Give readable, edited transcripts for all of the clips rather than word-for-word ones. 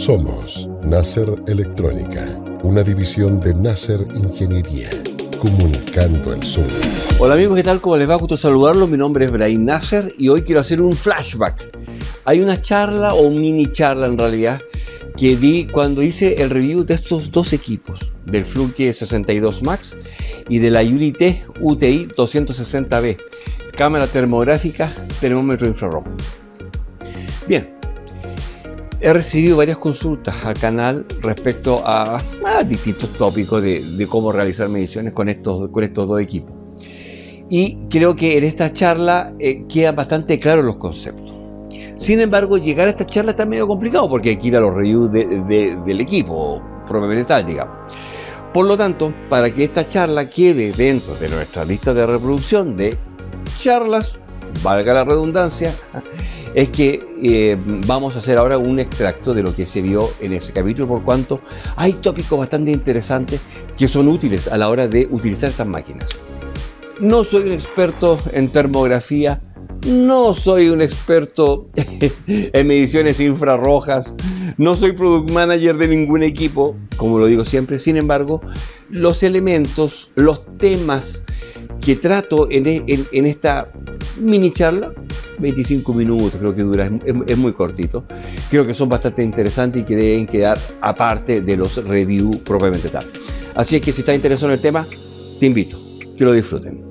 Somos Nasser Electrónica, una división de Nasser Ingeniería, comunicando el sur. Hola amigos, ¿qué tal? ¿Cómo les va? Gusto saludarlos. Mi nombre es Brahim Nasser y hoy quiero hacer un flashback. Hay una charla, o mini charla en realidad, que di cuando hice el review de estos dos equipos, del Fluke 62 Max y de la Unity UTI 260B, cámara termográfica, termómetro infrarrojo. Bien, he recibido varias consultas al canal respecto a distintos tópicos de cómo realizar mediciones con estos dos equipos. Y creo que en esta charla quedan bastante claros los conceptos. Sin embargo, llegar a esta charla está medio complicado porque hay que ir a los reviews del equipo, propiamente tal, digamos. Por lo tanto, para que esta charla quede dentro de nuestra lista de reproducción de charlas, valga la redundancia, es que vamos a hacer ahora un extracto de lo que se vio en ese capítulo, por cuanto hay tópicos bastante interesantes que son útiles a la hora de utilizar estas máquinas. No soy un experto en termografía, no soy un experto en mediciones infrarrojas, no soy product manager de ningún equipo, como lo digo siempre. Sin embargo, los elementos, los temas que trato en esta mini charla, 25 minutos creo que dura, es muy cortito, creo que son bastante interesantes y que deben quedar aparte de los reviews propiamente tal. Así es que si estás interesado en el tema, te invito, que lo disfruten.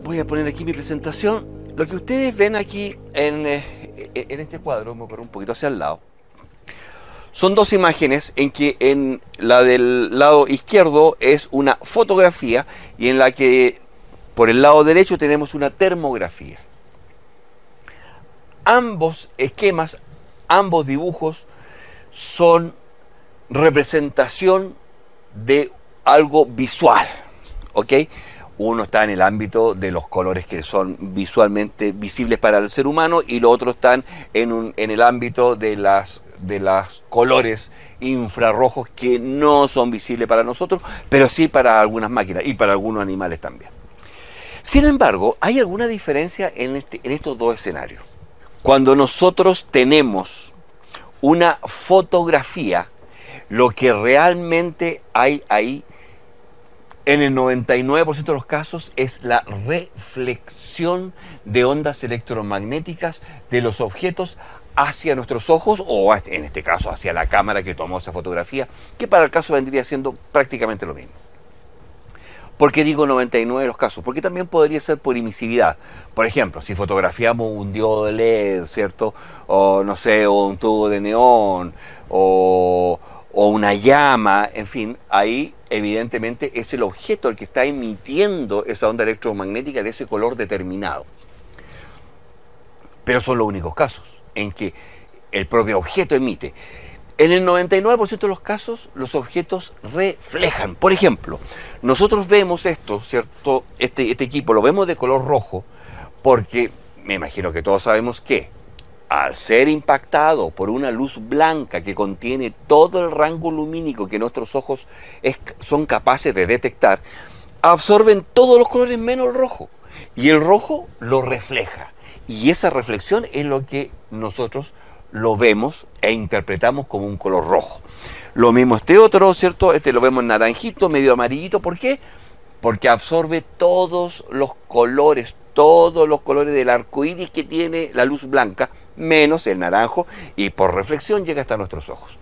Voy a poner aquí mi presentación. Lo que ustedes ven aquí en este cuadro, me voy un poquito hacia el lado, son dos imágenes en que en la del lado izquierdo es una fotografía y en la que por el lado derecho tenemos una termografía. Ambos esquemas, ambos dibujos son representación de algo visual, ¿ok? Uno está en el ámbito de los colores que son visualmente visibles para el ser humano y los otros están en el ámbito de las colores infrarrojos que no son visibles para nosotros, pero sí para algunas máquinas y para algunos animales también. Sin embargo, hay alguna diferencia en estos dos escenarios. Cuando nosotros tenemos una fotografía, lo que realmente hay ahí en el 99% de los casos es la reflexión de ondas electromagnéticas de los objetos hacia nuestros ojos, o en este caso hacia la cámara que tomó esa fotografía, que para el caso vendría siendo prácticamente lo mismo. ¿Por qué digo 99 de los casos? Porque también podría ser por emisividad. Por ejemplo, si fotografiamos un diodo de LED, ¿cierto? O no sé, o un tubo de neón, o una llama, en fin, ahí evidentemente es el objeto el que está emitiendo esa onda electromagnética de ese color determinado. Pero son los únicos casos en que el propio objeto emite. En el 99% de los casos, los objetos reflejan. Por ejemplo, nosotros vemos esto, ¿cierto? Este equipo lo vemos de color rojo porque me imagino que todos sabemos que al ser impactado por una luz blanca que contiene todo el rango lumínico que nuestros ojos son capaces de detectar, absorben todos los colores menos el rojo. Y el rojo lo refleja. Y esa reflexión es lo que nosotros lo vemos e interpretamos como un color rojo. Lo mismo este otro, ¿cierto? Este lo vemos naranjito, medio amarillito. ¿Por qué? Porque absorbe todos los colores del arco iris que tiene la luz blanca, menos el naranjo, y por reflexión llega hasta nuestros ojos.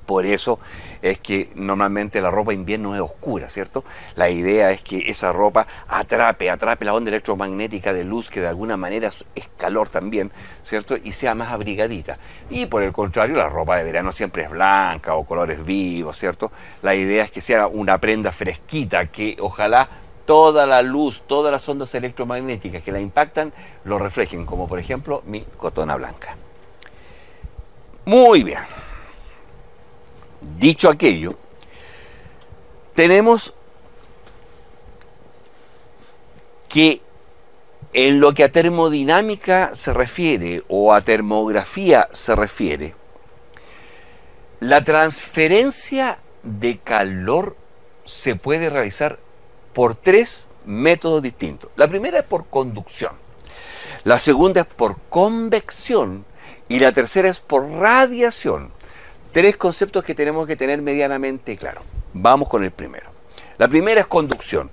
Por eso es que normalmente la ropa de invierno es oscura, ¿cierto? La idea es que esa ropa atrape la onda electromagnética de luz, que de alguna manera es calor también, ¿cierto? Y sea más abrigadita. Y por el contrario, la ropa de verano siempre es blanca o colores vivos, ¿cierto? La idea es que sea una prenda fresquita, que ojalá toda la luz, todas las ondas electromagnéticas que la impactan, lo reflejen, como por ejemplo mi cotona blanca. Muy bien. Dicho aquello, tenemos que en lo que a termodinámica se refiere o a termografía se refiere, la transferencia de calor se puede realizar por tres métodos distintos. La primera es por conducción, la segunda es por convección Y la tercera es por radiación. Tres conceptos que tenemos que tener medianamente claros. Vamos con el primero. La primera es conducción.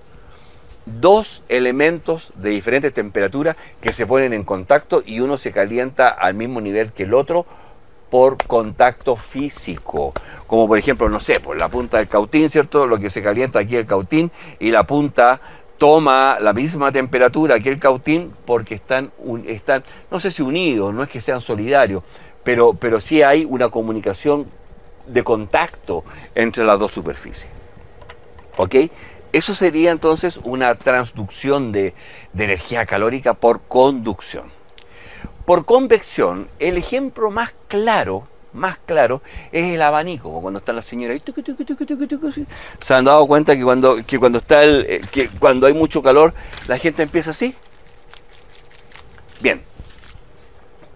Dos elementos de diferentes temperaturas que se ponen en contacto y uno se calienta al mismo nivel que el otro por contacto físico. Como por ejemplo, no sé, por la punta del cautín, ¿cierto? Lo que se calienta aquí el cautín y la punta toma la misma temperatura que el cautín porque están no sé si unidos, no es que sean solidarios, pero sí hay una comunicación de contacto entre las dos superficies. ¿Ok? Eso sería entonces una transducción de energía calórica por conducción. Por convección, el ejemplo más claro es el abanico, cuando están las señoras ahí, tucu, tucu, tucu, tucu, tucu, ¿sí? ¿Se han dado cuenta que cuando hay mucho calor, la gente empieza así? Bien.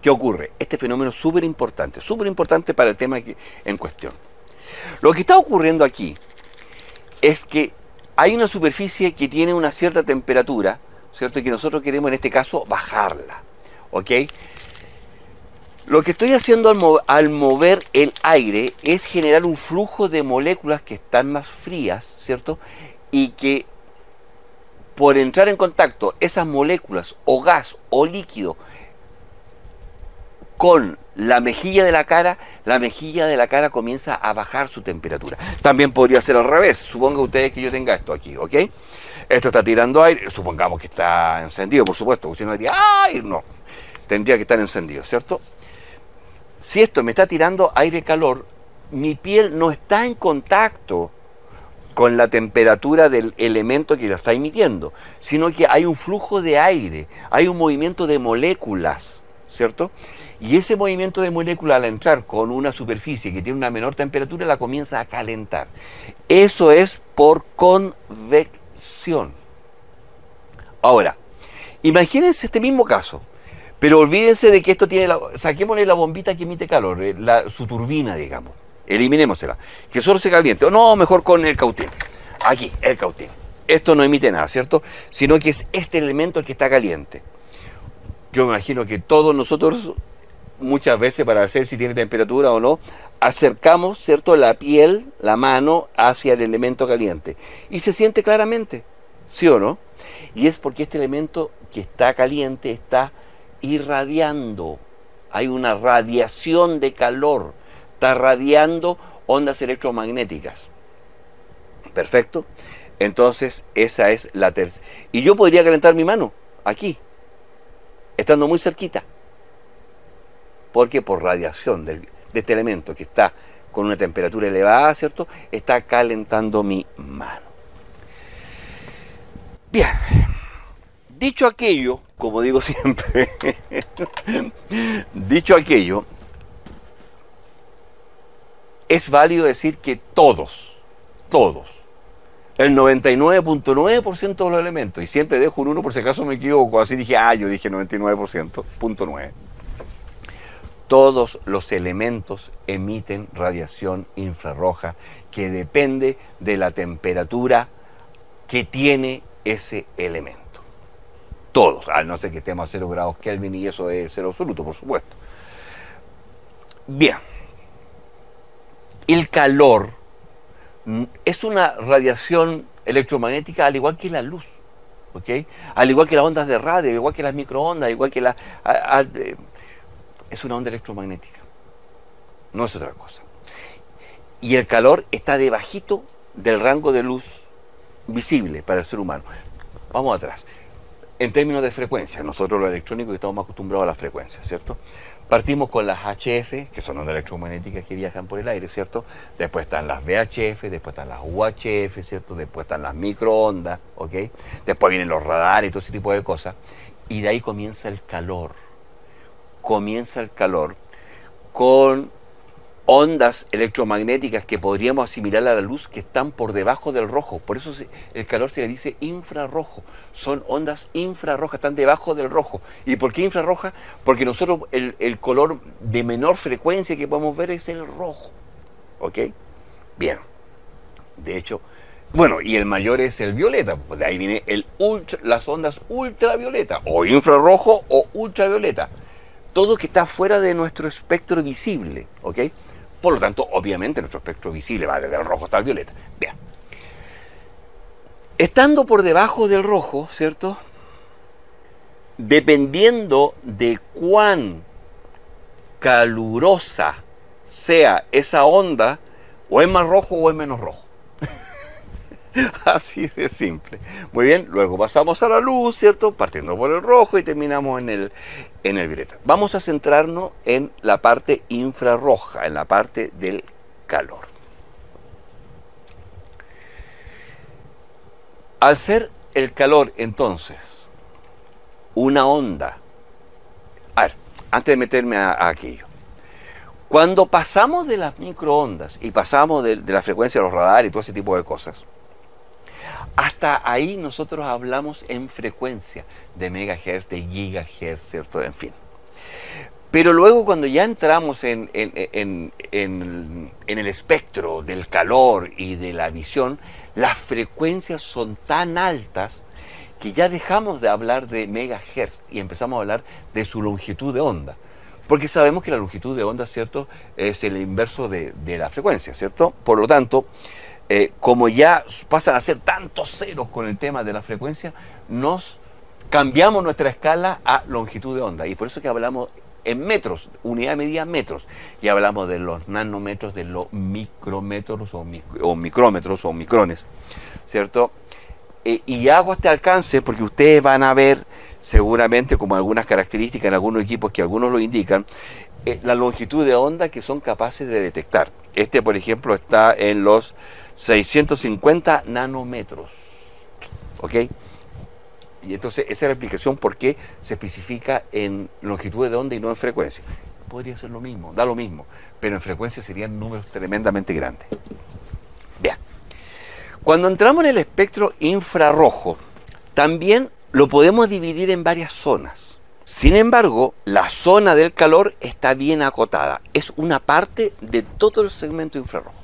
¿Qué ocurre? Este fenómeno es súper importante para el tema en cuestión. Lo que está ocurriendo aquí es que hay una superficie que tiene una cierta temperatura, ¿cierto? Y que nosotros queremos en este caso bajarla, ¿ok? Lo que estoy haciendo al mover el aire es generar un flujo de moléculas que están más frías, ¿cierto? Y que por entrar en contacto esas moléculas o gas o líquido con la mejilla de la cara comienza a bajar su temperatura. También podría ser al revés. Supongan ustedes que yo tenga esto aquí, ¿ok? Esto está tirando aire, supongamos que está encendido, por supuesto, porque si no diría, ¡ay! No, tendría que estar encendido, ¿cierto? Si esto me está tirando aire-calor, mi piel no está en contacto con la temperatura del elemento que lo está emitiendo, sino que hay un flujo de aire, hay un movimiento de moléculas, ¿cierto? Y ese movimiento de moléculas al entrar con una superficie que tiene una menor temperatura la comienza a calentar. Eso es por convección. Ahora, imagínense este mismo caso, pero olvídense de que esto tiene, saquémosle la bombita que emite calor, su turbina, digamos, eliminémosela, que solo se caliente, o no, mejor con el cautín. Aquí, el cautín. Esto no emite nada, ¿cierto? Sino que es este elemento el que está caliente. Yo me imagino que todos nosotros, muchas veces para ver si tiene temperatura o no, acercamos, ¿cierto?, la piel, la mano, hacia el elemento caliente. Y se siente claramente, ¿sí o no? Y es porque este elemento que está caliente está irradiando. Hay una radiación de calor. Está radiando ondas electromagnéticas. ¿Perfecto? Entonces, esa es la tercera. Y yo podría calentar mi mano, aquí, estando muy cerquita. Porque por radiación de este elemento que está con una temperatura elevada, ¿cierto?, está calentando mi mano. Bien, dicho aquello, como digo siempre, dicho aquello, es válido decir que todos, el 99.9% de los elementos, y siempre dejo un 1 por si acaso me equivoco, así dije, yo dije 99%, punto 9. Todos los elementos emiten radiación infrarroja que depende de la temperatura que tiene ese elemento. Todos, a no ser que estemos a 0 grados Kelvin y eso es cero absoluto, por supuesto. Bien, el calor es una radiación electromagnética al igual que la luz, ¿ok? Al igual que las ondas de radio, al igual que las microondas, al igual que es una onda electromagnética, no es otra cosa. Y el calor está debajito del rango de luz visible para el ser humano. Vamos atrás. En términos de frecuencia, nosotros los electrónicos estamos más acostumbrados a las frecuencias, ¿cierto? Partimos con las HF, que son ondas electromagnéticas que viajan por el aire, ¿cierto? Después están las VHF, después están las UHF, ¿cierto? Después están las microondas, ¿ok? Después vienen los radares y todo ese tipo de cosas. Y de ahí comienza el calor. Comienza el calor con ondas electromagnéticas que podríamos asimilar a la luz que están por debajo del rojo. Por eso el calor se le dice infrarrojo. Son ondas infrarrojas, están debajo del rojo. ¿Y por qué infrarroja? Porque nosotros el color de menor frecuencia que podemos ver es el rojo. ¿Ok? Bien. De hecho, bueno, y el mayor es el violeta. Pues de ahí viene las ondas ultravioleta, o infrarrojo o ultravioleta. todo que está fuera de nuestro espectro visible, ¿ok? Por lo tanto, obviamente, nuestro espectro visible va desde el rojo hasta el violeta. Bien. Estando por debajo del rojo, ¿cierto? Dependiendo de cuán calurosa sea esa onda, o es más rojo o es menos rojo. Así de simple. Muy bien, luego pasamos a la luz, ¿cierto? Partiendo por el rojo y terminamos en el violeta. Vamos a centrarnos en la parte infrarroja, en la parte del calor. Al ser el calor, entonces, una onda. A ver, antes de meterme a aquello. Cuando pasamos de las microondas y pasamos de la frecuencia de los radares y todo ese tipo de cosas, hasta ahí nosotros hablamos en frecuencia de megahertz, de gigahertz, ¿cierto? En fin. Pero luego cuando ya entramos en el espectro del calor y de la visión, las frecuencias son tan altas que ya dejamos de hablar de megahertz y empezamos a hablar de su longitud de onda. Porque sabemos que la longitud de onda, ¿cierto?, es el inverso de la frecuencia, ¿cierto? Por lo tanto, como ya pasan a ser tantos ceros con el tema de la frecuencia, nos cambiamos nuestra escala a longitud de onda. Y por eso que hablamos en metros, unidad de medida metros. Y hablamos de los nanómetros, de los micrómetros o micrómetros o micrones, ¿cierto? Y hago este alcance porque ustedes van a ver seguramente como algunas características en algunos equipos que algunos lo indican, la longitud de onda que son capaces de detectar. Este, por ejemplo, está en los 650 nanómetros. ¿Ok? Y entonces esa es la explicación por qué se especifica en longitud de onda y no en frecuencia. Podría ser lo mismo, da lo mismo, pero en frecuencia serían números tremendamente grandes. Vean, cuando entramos en el espectro infrarrojo, también lo podemos dividir en varias zonas. Sin embargo, la zona del calor está bien acotada. Es una parte de todo el segmento infrarrojo.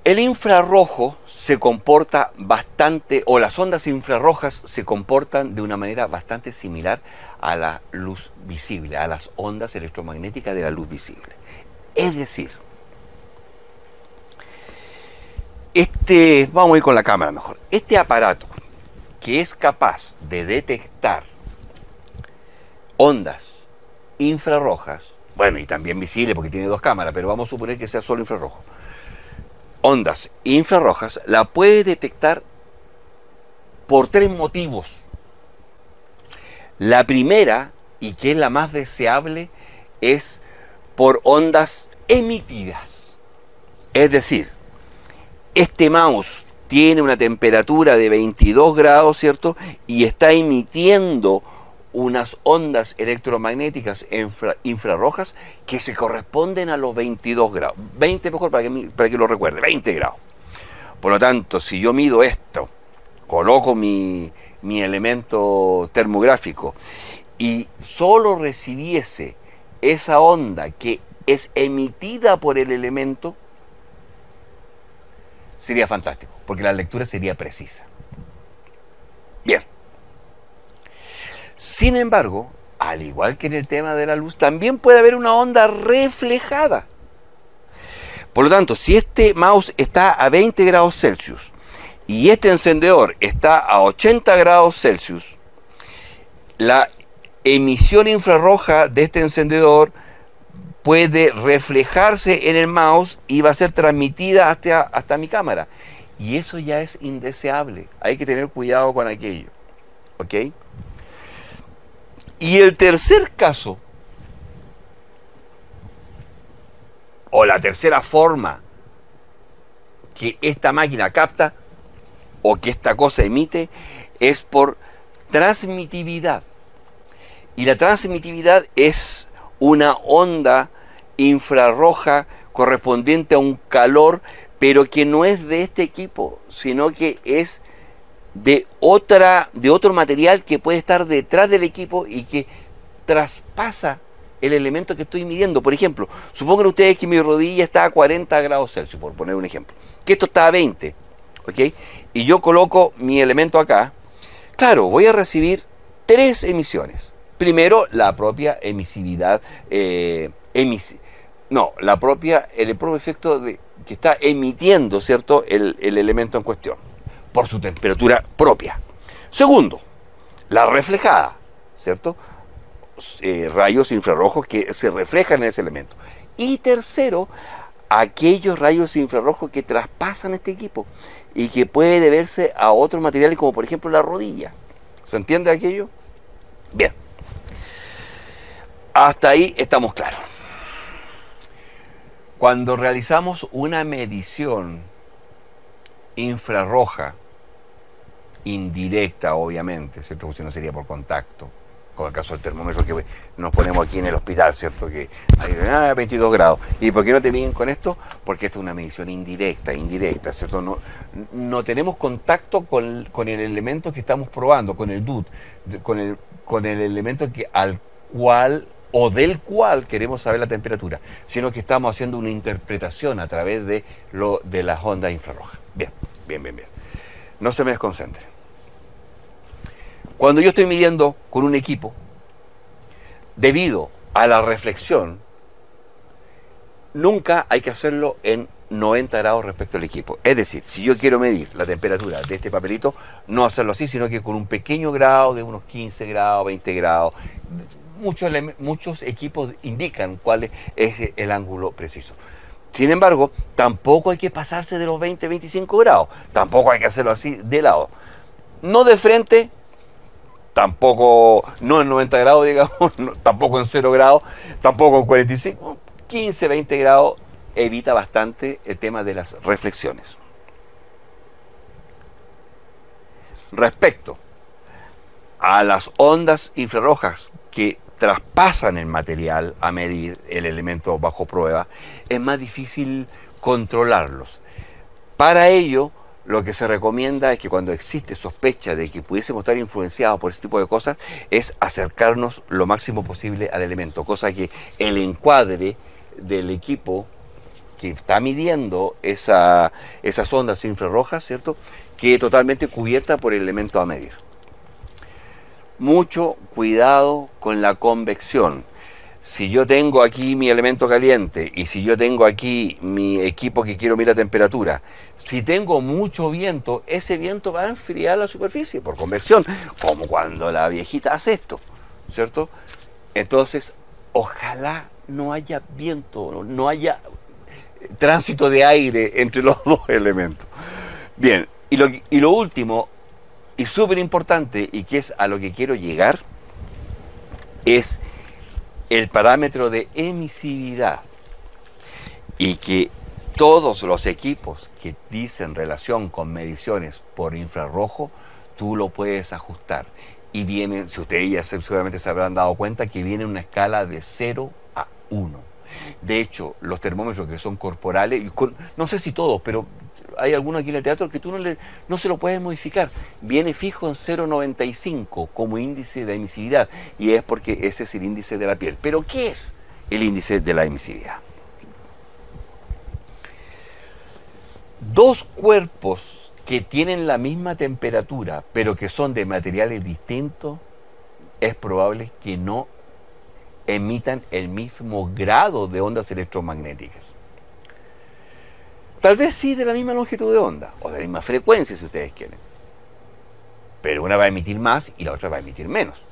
El infrarrojo se comporta bastante, o las ondas infrarrojas se comportan de una manera bastante similar a la luz visible, a las ondas electromagnéticas de la luz visible. Es decir, vamos a ir con la cámara mejor. Este aparato que es capaz de detectar ondas infrarrojas, bueno, y también visible porque tiene dos cámaras, pero vamos a suponer que sea solo infrarrojo. Ondas infrarrojas la puede detectar por tres motivos. La primera, y que es la más deseable, es por ondas emitidas. Es decir, este mouse tiene una temperatura de 22 grados, ¿cierto? Y está emitiendo unas ondas electromagnéticas infrarrojas que se corresponden a los 22 grados. 20 mejor para que lo recuerde, 20 grados. Por lo tanto, si yo mido esto, coloco mi elemento termográfico y solo recibiese esa onda que es emitida por el elemento, sería fantástico, porque la lectura sería precisa. Bien. Sin embargo, al igual que en el tema de la luz, también puede haber una onda reflejada. Por lo tanto, si este mouse está a 20 grados Celsius y este encendedor está a 80 grados Celsius, la emisión infrarroja de este encendedor puede reflejarse en el mouse y va a ser transmitida hasta mi cámara. Y eso ya es indeseable. Hay que tener cuidado con aquello. ¿Ok? Y el tercer caso, o la tercera forma que esta máquina capta o que esta cosa emite, es por transmitividad. Y la transmitividad es una onda infrarroja correspondiente a un calor, pero que no es de este equipo, sino que es de otro material que puede estar detrás del equipo y que traspasa el elemento que estoy midiendo. Por ejemplo, supongan ustedes que mi rodilla está a 40 grados Celsius, por poner un ejemplo, que esto está a 20, ¿ok? Y yo coloco mi elemento acá. Claro, voy a recibir tres emisiones. Primero, la propia emisividad, el propio efecto que está emitiendo, ¿cierto?, el elemento en cuestión, por su temperatura propia. Segundo, la reflejada, ¿cierto? Rayos infrarrojos que se reflejan en ese elemento. Y tercero, aquellos rayos infrarrojos que traspasan este equipo y que puede deberse a otros materiales como por ejemplo la rodilla. ¿Se entiende aquello? Bien. Hasta ahí estamos claros. Cuando realizamos una medición infrarroja, indirecta obviamente, ¿cierto? Porque si no sería por contacto, como el caso del termómetro que nos ponemos aquí en el hospital, ¿cierto? Que hay 22 grados. ¿Y por qué no te miden con esto? Porque esto es una medición indirecta, ¿cierto? No tenemos contacto con el elemento que estamos probando, con el DUT, con el elemento al cual o del cual queremos saber la temperatura, sino que estamos haciendo una interpretación a través de las ondas infrarrojas. Bien. No se me desconcentre. Cuando yo estoy midiendo con un equipo, debido a la reflexión, nunca hay que hacerlo en 90 grados respecto al equipo. Es decir, si yo quiero medir la temperatura de este papelito, no hacerlo así, sino que con un pequeño grado de unos 15 grados, 20 grados. Muchos equipos indican cuál es el ángulo preciso. Sin embargo, tampoco hay que pasarse de los 20, 25 grados. Tampoco hay que hacerlo así de lado. No de frente, tampoco, no en 90 grados, digamos, tampoco en 0 grados, tampoco en 45, 15, 20 grados, evita bastante el tema de las reflexiones. Respecto a las ondas infrarrojas que traspasan el material a medir el elemento bajo prueba, es más difícil controlarlos. Para ello, lo que se recomienda es que cuando existe sospecha de que pudiésemos estar influenciados por ese tipo de cosas, es acercarnos lo máximo posible al elemento, cosa que el encuadre del equipo que está midiendo esas ondas infrarrojas, ¿cierto?, quede totalmente cubierta por el elemento a medir. Mucho cuidado con la convección. Si yo tengo aquí mi elemento caliente y si yo tengo aquí mi equipo que quiero mirar la temperatura, si tengo mucho viento, ese viento va a enfriar la superficie por convección, como cuando la viejita hace esto, ¿cierto? Entonces, ojalá no haya viento, no haya tránsito de aire entre los dos elementos. Bien, y lo último, y súper importante, y que es a lo que quiero llegar, es el parámetro de emisividad. Y que todos los equipos que dicen relación con mediciones por infrarrojo, tú lo puedes ajustar. Y vienen, si ustedes ya seguramente se habrán dado cuenta, que viene una escala de 0 a 1. De hecho, los termómetros que son corporales, no sé si todos, pero hay algunos aquí en el teatro que tú no se lo puedes modificar. Viene fijo en 0,95 como índice de emisividad, y es porque ese es el índice de la piel. ¿Pero qué es el índice de la emisividad? Dos cuerpos que tienen la misma temperatura, pero que son de materiales distintos, es probable que no emitan el mismo grado de ondas electromagnéticas. Tal vez sí de la misma longitud de onda, o de la misma frecuencia si ustedes quieren. Pero una va a emitir más y la otra va a emitir menos.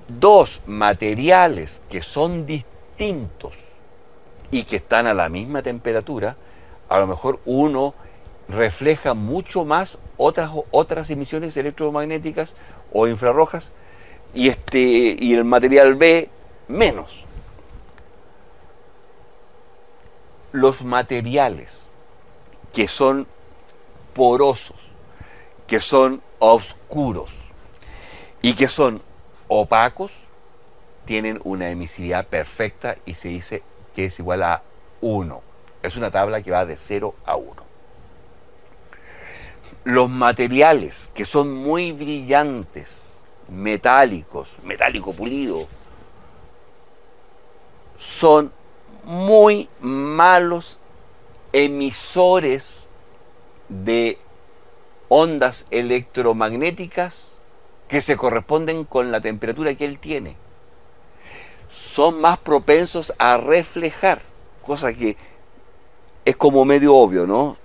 Dos materiales que son distintos y que están a la misma temperatura, a lo mejor uno refleja mucho más otras emisiones electromagnéticas o infrarrojas y el material B menos. Los materiales que son porosos, que son oscuros y que son opacos, tienen una emisividad perfecta y se dice que es igual a 1. Es una tabla que va de 0 a 1. Los materiales que son muy brillantes, metálico pulido, son muy malos emisores de ondas electromagnéticas que se corresponden con la temperatura que él tiene. Son más propensos a reflejar, cosa que es como medio obvio, ¿no?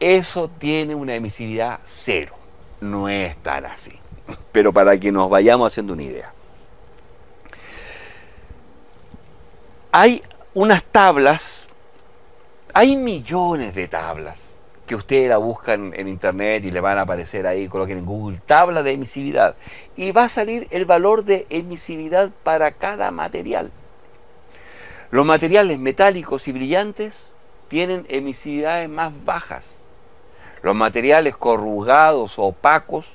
Eso tiene una emisividad cero. No es tan así. Pero para que nos vayamos haciendo una idea. Hay unas tablas, hay millones de tablas que ustedes la buscan en internet y le van a aparecer ahí, coloquen en Google, tabla de emisividad. Y va a salir el valor de emisividad para cada material. Los materiales metálicos y brillantes tienen emisividades más bajas. Los materiales corrugados o opacos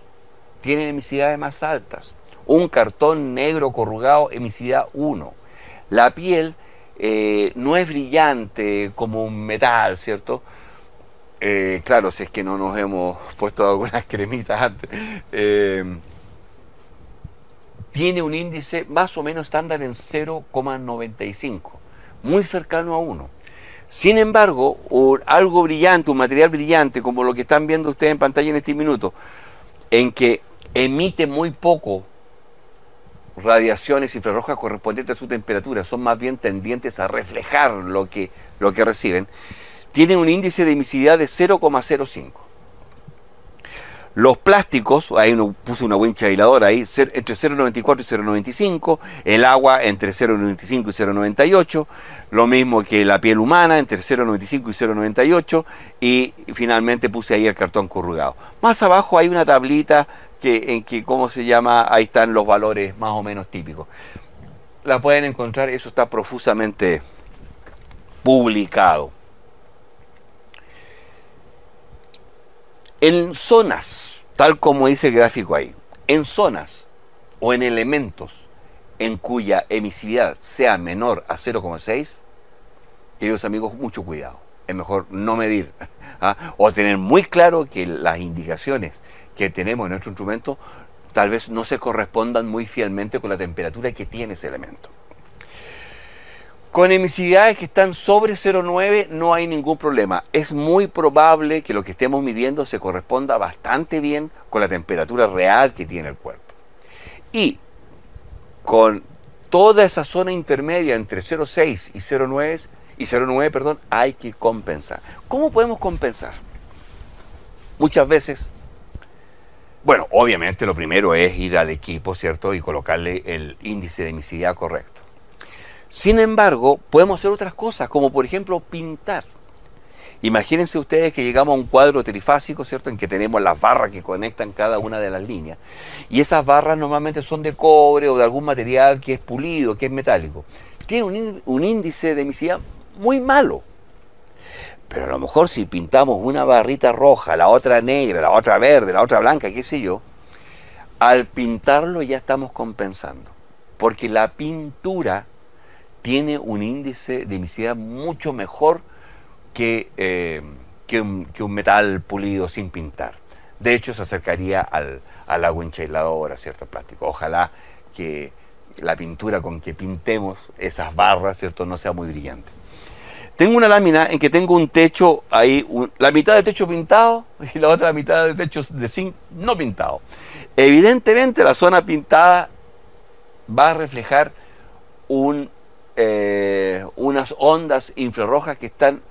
tienen emisividades más altas. Un cartón negro corrugado, emisividad 1. La piel no es brillante como un metal, ¿cierto? Claro, si es que no nos hemos puesto algunas cremitas antes. Tiene un índice más o menos estándar en 0,95, muy cercano a 1. Sin embargo, algo brillante, un material brillante, como lo que están viendo ustedes en pantalla en este minuto, en que emite muy poco radiaciones infrarrojas correspondientes a su temperatura, son más bien tendientes a reflejar lo que reciben, tienen un índice de emisividad de 0,05. Los plásticos, ahí uno puso una wincha aisladora ahí, entre 0,94 y 0,95, el agua entre 0,95 y 0,98, lo mismo que la piel humana, entre 0,95 y 0,98, y finalmente puse ahí el cartón corrugado. Más abajo hay una tablita en que, ¿cómo se llama? Ahí están los valores más o menos típicos. La pueden encontrar, eso está profusamente publicado. En zonas, tal como dice el gráfico ahí, en zonas o en elementos en cuya emisividad sea menor a 0,6, queridos amigos, mucho cuidado. Es mejor no medir, ¿ah? O tener muy claro que las indicaciones que tenemos en nuestro instrumento tal vez no se correspondan muy fielmente con la temperatura que tiene ese elemento. Con emisividades que están sobre 0,9 no hay ningún problema. Es muy probable que lo que estemos midiendo se corresponda bastante bien con la temperatura real que tiene el cuerpo. Y con toda esa zona intermedia entre 0,6 y 0,9, hay que compensar. ¿Cómo podemos compensar? Muchas veces, bueno, obviamente lo primero es ir al equipo, ¿cierto? Y colocarle el índice de emisividad correcto. Sin embargo, podemos hacer otras cosas, como por ejemplo pintar. Imagínense ustedes que llegamos a un cuadro trifásico, ¿cierto?, en que tenemos las barras que conectan cada una de las líneas. Y esas barras normalmente son de cobre o de algún material que es pulido, que es metálico. Tiene un índice de emisividad muy malo. Pero a lo mejor si pintamos una barrita roja, la otra negra, la otra verde, la otra blanca, qué sé yo, al pintarlo ya estamos compensando. Porque la pintura tiene un índice de emisividad mucho mejor que un metal pulido sin pintar. De hecho, se acercaría al agua enchailadora, ¿cierto? Plástico. Ojalá que la pintura con que pintemos esas barras, ¿cierto?, no sea muy brillante. Tengo una lámina en que tengo un techo ahí, la mitad del techo pintado y la otra mitad del techo de zinc no pintado. Evidentemente, la zona pintada va a reflejar unas ondas infrarrojas que están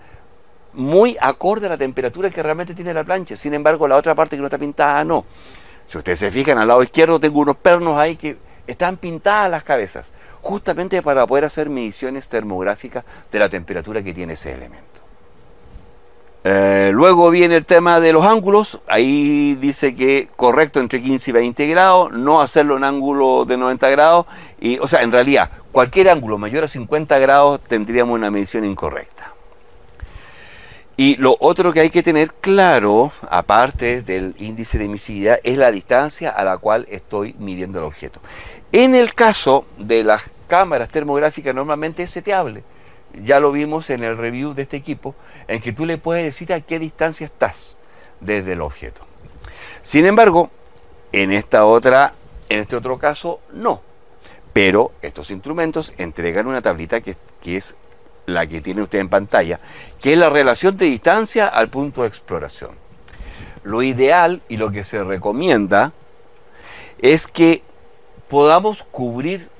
muy acorde a la temperatura que realmente tiene la plancha. Sin embargo, la otra parte que no está pintada, no. Si ustedes se fijan, al lado izquierdo tengo unos pernos ahí que están pintadas las cabezas, justamente para poder hacer mediciones termográficas de la temperatura que tiene ese elemento. Luego viene el tema de los ángulos. Ahí dice que correcto entre 15 y 20 grados, no hacerlo en ángulo de 90 grados. O sea, en realidad, cualquier ángulo mayor a 50 grados tendríamos una medición incorrecta. Y lo otro que hay que tener claro, aparte del índice de emisividad, es la distancia a la cual estoy midiendo el objeto. En el caso de las cámaras termográficas, normalmente es seteable. Ya lo vimos en el review de este equipo, en que tú le puedes decir a qué distancia estás desde el objeto. Sin embargo, en este otro caso, no. Pero estos instrumentos entregan una tablita que es la que tiene usted en pantalla, que es la relación de distancia al punto de exploración. lo ideal y lo que se recomienda es que podamos cubrir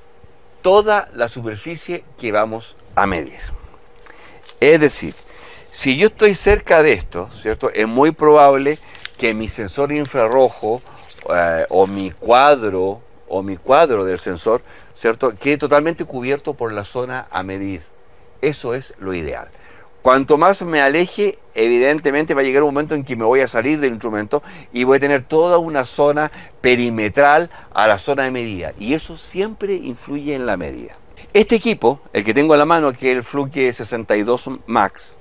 toda la superficie que vamos a medir. Es decir, si yo estoy cerca de esto, ¿cierto? Es muy probable que mi sensor infrarrojo o mi cuadro del sensor, ¿cierto?, quede totalmente cubierto por la zona a medir. Eso es lo ideal. Cuanto más me aleje, evidentemente va a llegar un momento en que me voy a salir del instrumento y voy a tener toda una zona perimetral a la zona de medida. Y eso siempre influye en la medida. Este equipo, el que tengo a la mano, que es el Fluke 62 Max,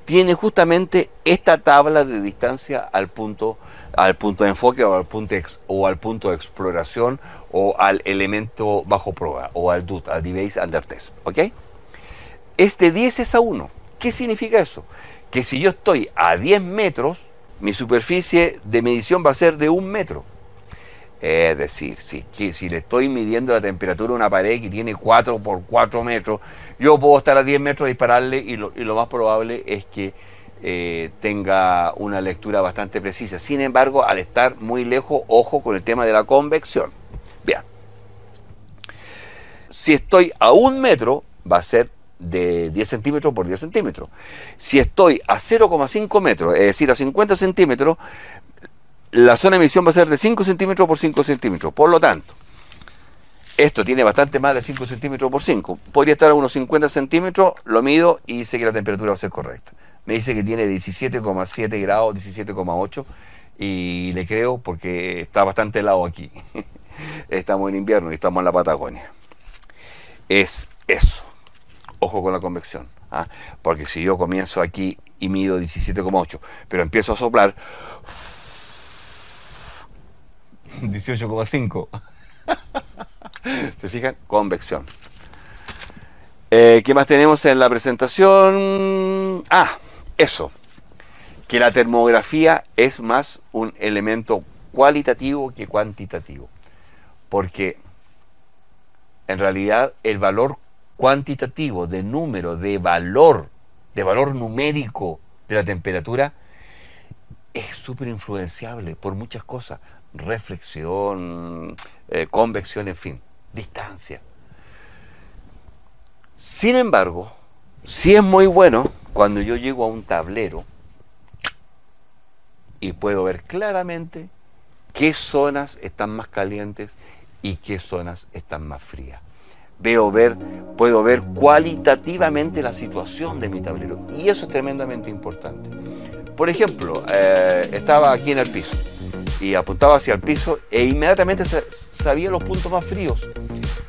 tiene justamente esta tabla de distancia al punto de enfoque o al punto de exploración o al elemento bajo prueba o al DUT, al Device Under Test. ¿Ok? Es de 10:1. ¿Qué significa eso? Que si yo estoy a 10 metros, mi superficie de medición va a ser de 1 metro. Es decir, si le estoy midiendo la temperatura a una pared que tiene 4 por 4 metros, yo puedo estar a 10 metros, dispararle y lo más probable es que tenga una lectura bastante precisa. Sin embargo, al estar muy lejos, ojo con el tema de la convección. Bien. Si estoy a 1 metro, va a ser de 10 centímetros por 10 centímetros. Si estoy a 0,5 metros, es decir, a 50 centímetros, la zona de emisión va a ser de 5 centímetros por 5 centímetros. Por lo tanto, esto tiene bastante más de 5 centímetros por 5. Podría estar a unos 50 centímetros, lo mido y dice que la temperatura va a ser correcta. Me dice que tiene 17,7 grados, 17,8 y le creo porque está bastante helado aquí. Estamos en invierno y estamos en la Patagonia. Es eso. Ojo con la convección, ¿ah? Porque si yo comienzo aquí y mido 17,8, pero empiezo a soplar 18,5. ¿Se fijan? Convección. ¿Qué más tenemos en la presentación? Eso. Que la termografía es más un elemento cualitativo que cuantitativo. Porque en realidad el valor cuantitativo de número, de valor numérico de la temperatura es súper influenciable por muchas cosas. Reflexión, convección, en fin, distancia. Sin embargo, sí es muy bueno cuando yo llego a un tablero y puedo ver claramente qué zonas están más calientes y qué zonas están más frías. Puedo ver cualitativamente la situación de mi tablero y eso es tremendamente importante. Por ejemplo, estaba aquí en el piso y apuntaba hacia el piso e inmediatamente sabía los puntos más fríos.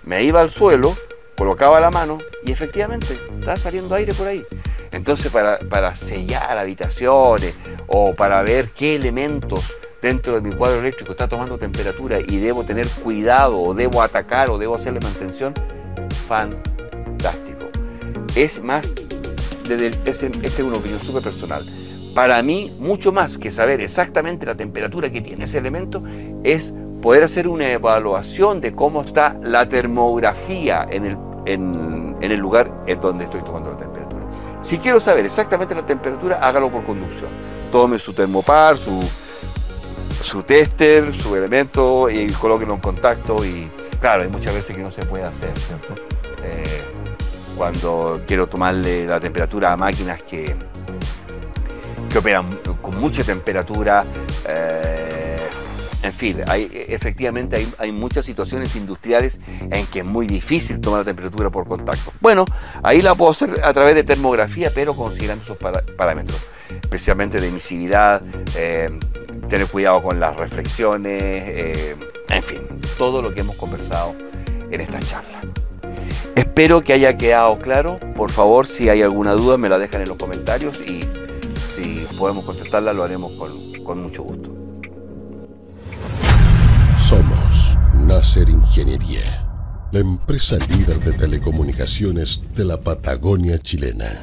Me iba al suelo, colocaba la mano y efectivamente estaba saliendo aire por ahí. Entonces para sellar habitaciones o para ver qué elementos dentro de mi cuadro eléctrico está tomando temperatura y debo tener cuidado o debo atacar o debo hacerle mantención, fantástico. Es más, esta es una opinión súper personal. Para mí, mucho más que saber exactamente la temperatura que tiene ese elemento, es poder hacer una evaluación de cómo está la termografía en el lugar en donde estoy tomando la temperatura. Si quiero saber exactamente la temperatura, hágalo por conducción. Tome su termopar, su tester, su elemento y colóquenlo en contacto. Y claro, hay muchas veces que no se puede hacer, ¿cierto? Cuando quiero tomarle la temperatura a máquinas que operan con mucha temperatura, en fin, efectivamente hay muchas situaciones industriales en que es muy difícil tomar la temperatura por contacto. Bueno, ahí la puedo hacer a través de termografía, pero considerando esos parámetros, especialmente de emisividad, tener cuidado con las reflexiones, en fin, todo lo que hemos conversado en esta charla. Espero que haya quedado claro. Por favor, si hay alguna duda, me la dejan en los comentarios y si podemos contestarla, lo haremos con mucho gusto. Somos Nasser Ingeniería, la empresa líder de telecomunicaciones de la Patagonia chilena.